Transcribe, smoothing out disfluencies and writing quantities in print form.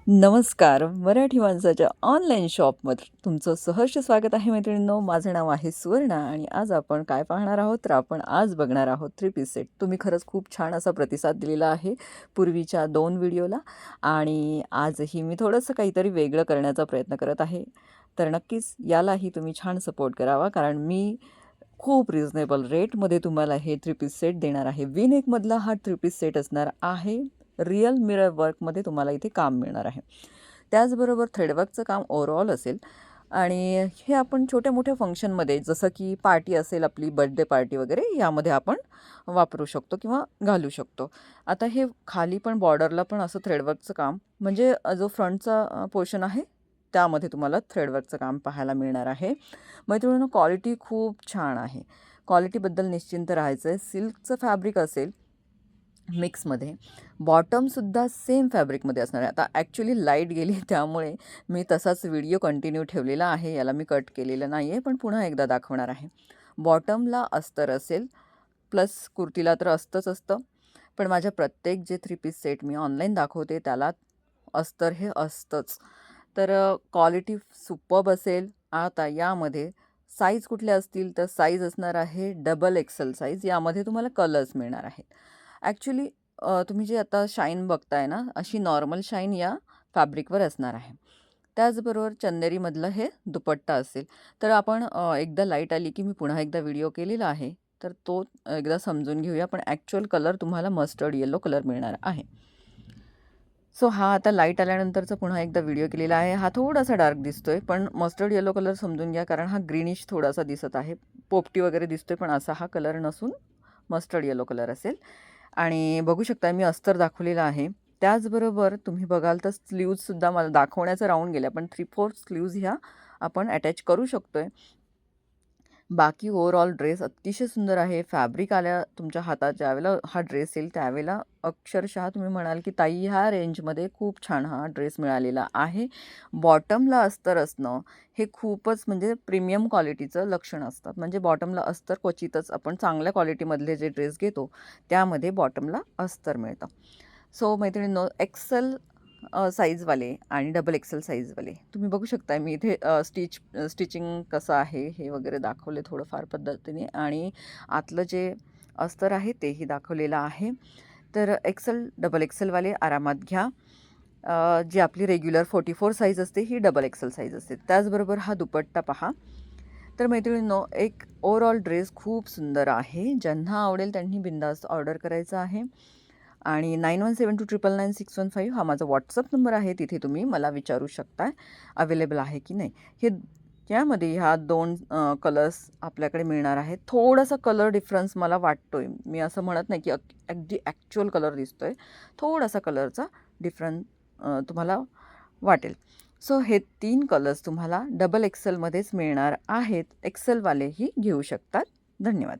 नमस्कार. मराठी माणसाच्या ऑनलाईन शॉपमध्ये तुमचं सहर्ष स्वागत आहे मैत्रिणींनो. माझं नाव आहे सुवर्णा आणि आज आपण काय पाहणार आहोत तर आपण आज बघणार आहोत 3 पीस सेट. तुम्ही खरंच खूप छान असा प्रतिसाद दिलेला आहे पूर्वीच्या 2 व्हिडिओला आणि आजही मी थोडंसं काहीतरी वेगळं करण्याचा प्रयत्न करत आहे. तर नक्कीच यालाही तुम्ही छान सपोर्ट करावा, कारण मी खूप रिझनेबल रेटमध्ये तुम्हाला हे 3 पीस सेट देणार आहे. V-neckमधला हा 3 पीस सेट असणार आहे. रिअल मिरर वर्कमध्ये तुम्हाला इथे काम मिळणार आहे. त्याचबरोबर थ्रेडवर्कचं काम ओव्हरऑल असेल आणि हे आपण छोट्या-मोठ्या फंक्शनमध्ये, जसं की पार्टी असेल आपली बर्थडे पार्टी वगैरे, यामध्ये आपण वापरू शकतो किंवा घालू शकतो. आता हे खाली पण बॉर्डरला पण असं थ्रेडवर्कचं काम, म्हणजे जो फ्रंटचा पोर्शन आहे त्यामध्ये तुम्हाला थ्रेडवर्कचं काम पाहायला मिळणार आहे. मैत्रिणींनो, क्वालिटी खूप छान आहे. क्वालिटीबद्दल निश्चिंत राहायचं आहे. सिल्कचं फॅब्रिक असेल मिक्समध्ये, बॉटमसुद्धा सेम फॅब्रिकमध्ये असणार आहे. आता ॲक्च्युली लाईट गेली त्यामुळे मी तसाच व्हिडिओ कंटिन्यू ठेवलेला आहे, याला मी कट केलेलं नाही आहे, पण पुन्हा एकदा दाखवणार आहे. बॉटमला अस्तर असेल, प्लस कुर्तीला तर असतंच असतं, पण माझ्या प्रत्येक जे 3 पीस सेट मी ऑनलाईन दाखवते त्याला अस्तर हे असतंच. तर क्वालिटी सुपर्ब असेल. आता यामध्ये साईज कुठल्या असतील तर साईज असणार आहे डबल एक्सेल साईज. यामध्ये तुम्हाला कलर्स मिळणार आहेत. ॲक्च्युली तुम्ही जे आता शाईन बघताय ना, अशी नॉर्मल शाईन या फॅब्रिकवर असणार आहे. त्याचबरोबर चंदेरीमधलं हे दुपट्टा असेल. तर आपण एकदा लाईट आली की मी पुन्हा एकदा व्हिडिओ केलेला आहे, तर तो एकदा समजून घेऊया. पण ॲक्च्युअल कलर तुम्हाला मस्टर्ड येलो कलर मिळणार आहे. सो हा आता लाईट आल्यानंतरचा पुन्हा एकदा व्हिडिओ केलेला आहे. हा थोडासा डार्क दिसतोय, पण मस्टर्ड येलो कलर समजून घ्या, कारण हा ग्रीनिश थोडासा दिसत आहे. पोपटी वगैरे दिसतोय, पण असा हा कलर नसून मस्टर्ड येलो कलर असेल. आणि बघू शकता मी अस्तर दाखवलेला आहे. त्याचबरोबर तुम्ही बघाल तर स्लीव्जसुद्धा मला दाखवण्याचं राहून गेल्या, पण 3/4 स्लीव्ज ह्या आपण अटॅच करू शकतोय. बाकी ओव्हरऑल ड्रेस अतिशय सुंदर आहे. फॅब्रिक आल्या तुमच्या हातात ज्यावेळेला हा ड्रेस येईल त्यावेळेला अक्षरशः तुम्ही म्हणाल की ताई ह्या रेंजमध्ये खूप छान हा ड्रेस मिळालेला आहे. बॉटमला अस्तर असणं हे खूपच म्हणजे प्रीमियम क्वालिटीचं लक्षण असतं. म्हणजे बॉटमला अस्तर क्वचितच आपण चांगल्या क्वालिटीमधले जे ड्रेस घेतो त्यामध्ये बॉटमला अस्तर मिळतं. सो मैत्रिणींनो, एक्सेल साईजवाले आणि डबल एक्सेल साईजवाले तुम्ही बघू शकता. मी इथे स्टिचिंग कसं आहे हे वगैरे दाखवले थोडंफार पद्धतीने, आणि आतलं जे अस्तर आहे तेही दाखवलेलं आहे. तर एक्सेल डबल एक्सेलवाले आरामात घ्या. जी आपली रेग्युलर 44 साईज असते ही डबल एक्सेल साईज असते. त्याचबरोबर हा दुपट्टा पहा. तर मैत्रिणींनो, एक ओव्हरऑल ड्रेस खूप सुंदर आहे. ज्यांना आवडेल त्यांनी बिनधास्त ऑर्डर करायचं आहे. आणि 9172999615 हा माझा व्हॉट्सअप नंबर आहे. तिथे तुम्ही मला विचारू शकता अवेलेबल आहे की नाही. हे त्यामध्ये ह्या 2 कलर्स आपल्याकडे मिळणार आहेत. थोडासा कलर डिफरन्स मला वाटतोय. मी असं म्हणत नाही की अगदी ॲक्च्युअल कलर दिसतोय. थोडासा कलरचा डिफरन्स तुम्हाला वाटेल. सो हे 3 कलर्स तुम्हाला डबल एक्सेलमध्येच मिळणार आहेत. एक्सेलवालेही घेऊ शकतात. धन्यवाद.